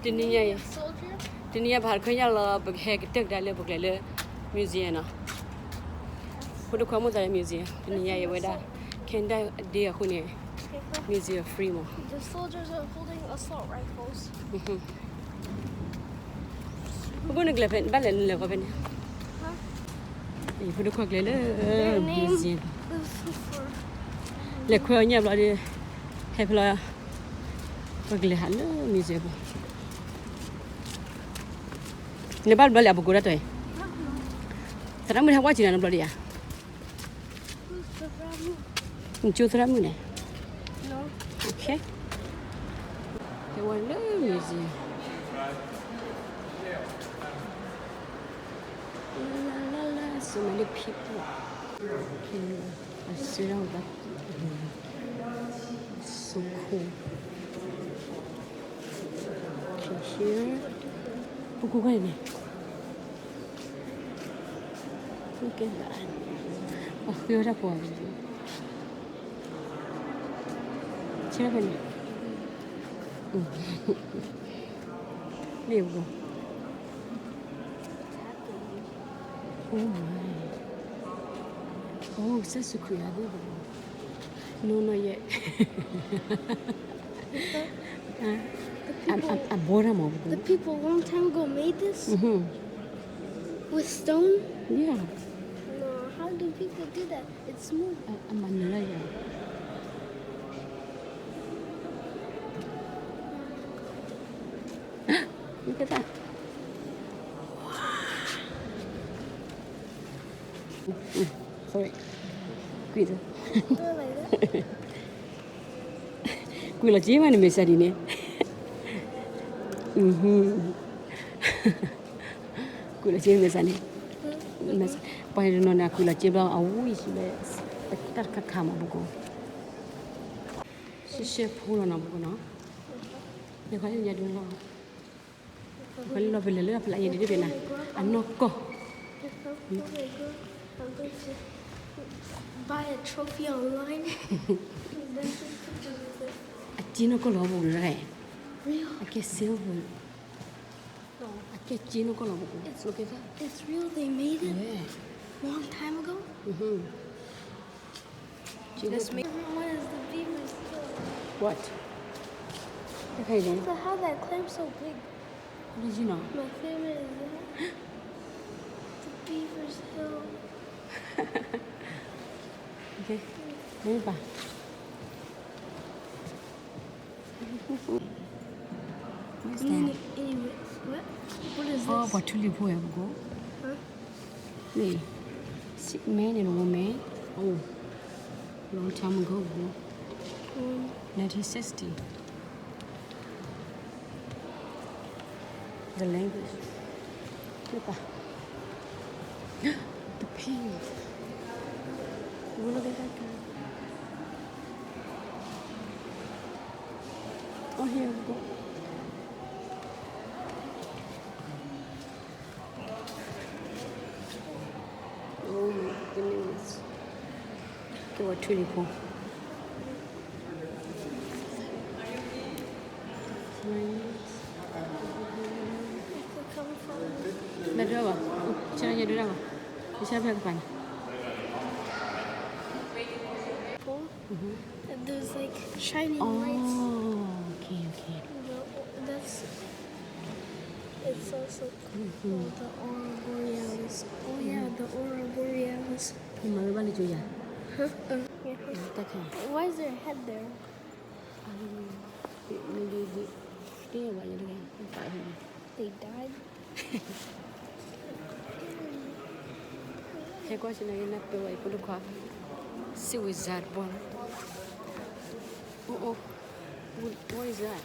Diniya. Soldier? Diniya Barkanya la Bag Tech Dale Bugale Museum. Put a Comoda Museum. Diniya Weda. Kenda dear Hune Museum Free. The soldiers are holding assault rifles. We're going to glove it, Bellen Level. Huh? You put a quick little Their name museum. is for... Le Quenya bloody Hepla Bugly Hello Museum. Nebal Bella Bugurate. So I'm going to watch it on a bloody. Who's the Ramu? Jutramune. No. Okay. They were no museum. La la la, so many people. Okay, I sit out that. So cool. Okay, here. Look at that. Oh, beautiful. Cherry. There we go. Oh my. Oh, it's such a creative. No, not yet. I'm bored of The people a long time ago made this? With stone? Yeah. No, how do people do that? It's smooth. I'm Manila. Look at that. Sorry. Quita. Do it like that? Quilla Jima and Miss Adine. Quilla Jim is any. But I don't know Quilla Jibla, I wish that Kakama Bugo. She shaped pull on a bono. The Qualia do not. Well, love a little like you did. I'm not go. I'm going to buy a trophy online. Then take pictures with it. A Gino Colombo, right? Real? I get silver. No. I get Gino Colombo. Look at that. It's real. They made it Yeah. long time ago. This What is the beaver's hill? what? Okay then. So how that clamp's so big? What did you know? My favorite is that. The beaver's hill. Okay. Maybe back. What's that? Anyway, what is this? Oh, but to live where we go? Huh? Nee. Sick man and a woman. Oh. Long time ago. 1960. The language. Look at the pink. Look at that guy. Oh, here we go. Oh my goodness. They were really cool. Dah dua. Cara jadi dua. Bisa berapa? And there's like shining lights. Oh, okay. That's. It's also called the aurora borealis. Oh yeah, the aurora borealis. Mà mấy bạn đi chơi à? Huh? Yeah. Tất cả. Why is there a head there? Đi vậy đi. Không phải không? They died. Thế qua trên này là tôi ấy có được khoa. Siêu wizard bon. Oh. What is that?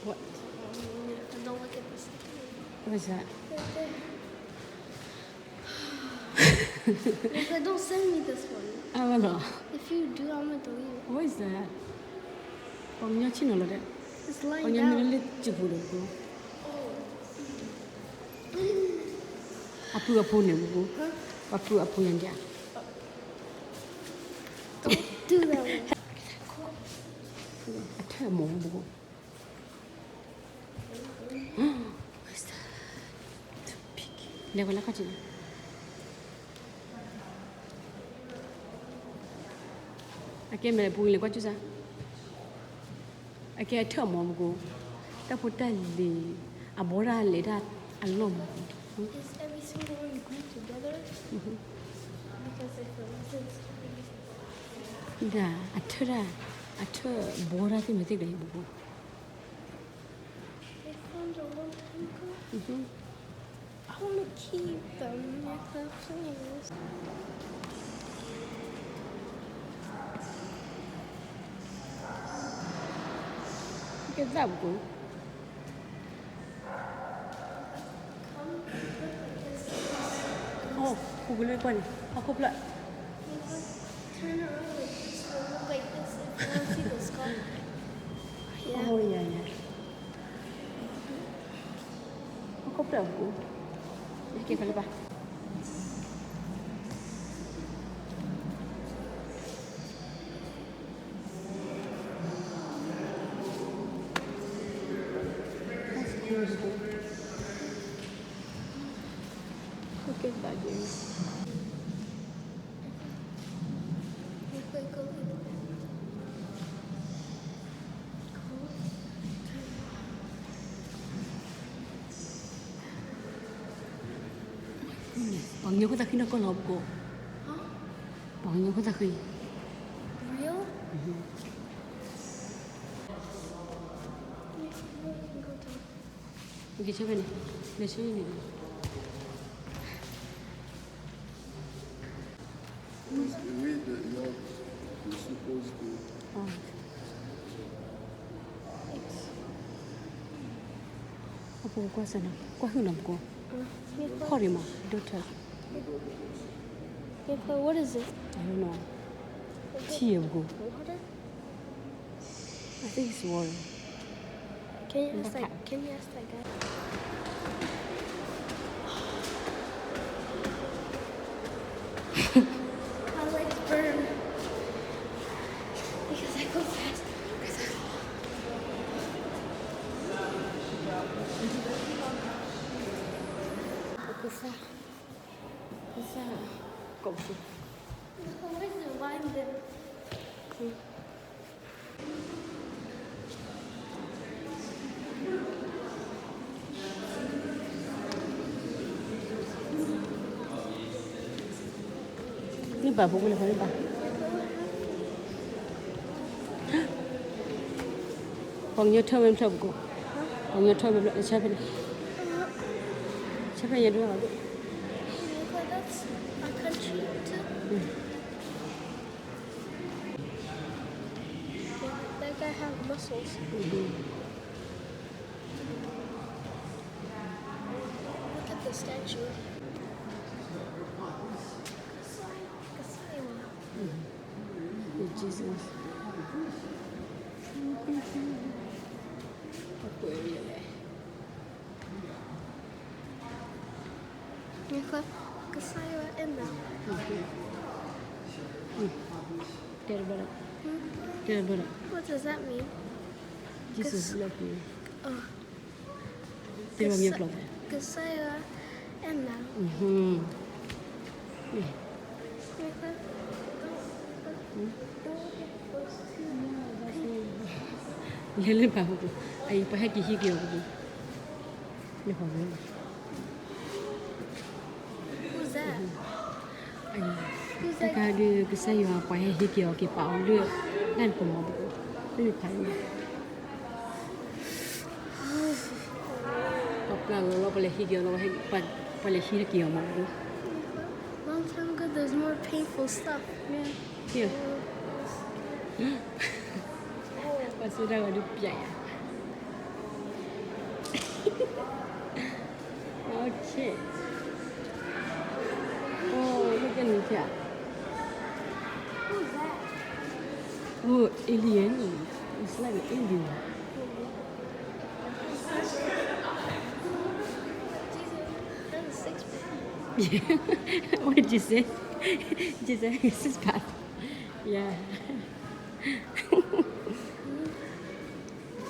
What? Don't look at this. What is that? But don't send me this one. I don't know. If you do, I'm gonna delete it. What is that? Ông nhớ chín rồi đấy. It's Ông lying nhớ down. mình lên chụp được không? Apu nè bố. Apu yang dia. Do that one. Atta mo bugo. What's that? Too big. Level la kaji. Ake mere bugo le kwachu sa. Ake atta mo bugo. Ta puta le abora le da alom. Is every single one grouped together? Because if for instance, Da atta bora ti mete gai bugo. I found a long time ago. I want to keep them like the please. Cái da bugo. Oh, bugo le kwani. Ako pula. Turn around like this. They look like this. If you want to see the skull. Yeah. Oh yeah. Ako pula bugo. Iki kali ba. Look at that dude. Look like a little. Bằng nhiêu có ta khi nó có lộp cô. Huh? Bằng nhiêu có ta khi. Real? Cái chế bên này. Để chế này. It's the way that you're supposed to. Apa kau sana? Kau hendak kau. Sorry ma, don't tell. What is it? I don't know. Tea bugo. Water? I think it's water. Can you ask that guy? My legs burn because I go fast. Bisa kau tu. Where's the wine then? Ni ba bugo le ba? Bằng nhiêu thơm em thơm cô. Bằng nhiêu thơm em lại chế bên này. Chế bên này đúng không? That's our country too. That guy has muscles. Look at the statue. Jesus. Apa dia le? Kasaya Emma. Dia berat. Dia berat. What does that mean? Jesus love you. Oh. Dia bagi keluar. Kasaya Emma. Lele ba bugo. Ai pa ha ki higi bugo. Le ho le. Who's that? Ai. Who's Ta that? ka de ke sai wa pa ha higi o ki pa o le. Nan ko mo bugo. Le kai ni. Kapla lo pa le higi lo pa le higi o mo bugo. Long time ago, there's more painful stuff. Yeah. Here. Pasal dah ada piak ya. Okay. Oh, look at this. Who's that? Oh, alien. It's like an alien. Jesus, that's a six-pack. Yeah. What did you say? Just a six pack. Yeah.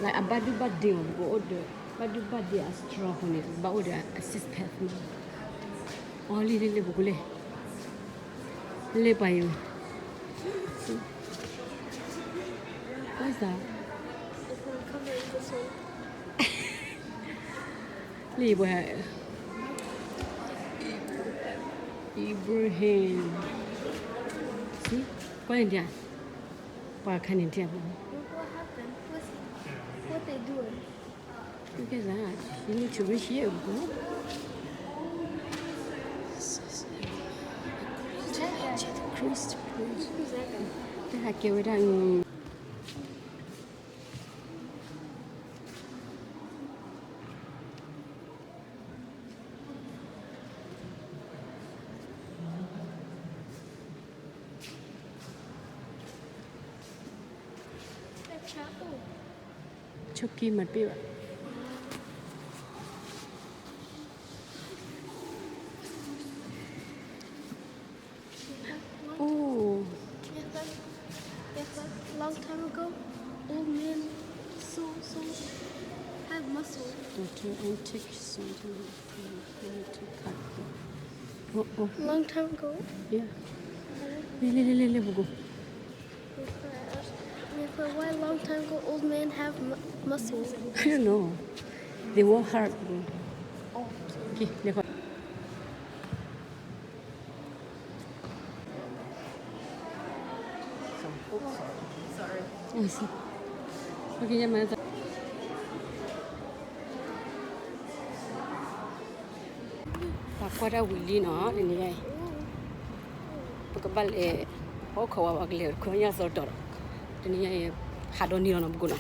Like a badu badu go order badu badu as strong on it but order assist path only le bugule le bayu what's that It's gonna cover this one. le boy Ibrahim see what in there what can in there Look what happened. What they doing? look at that you need to reach here bro. Christ please Who's that guy? thế là kêu đang That chapel. cho kim mặt biểu oh Yes, long time ago, old men so have muscle. daughter antique something to cut oh Long time ago. yeah le bugo For why long time ago old men have muscle? I don't know they work hard bro okay देखो sorry okay ya mana tak kuat willy no ini ya pekebal oh kawa agile ko nya so dor ini ya hadoni no bugo no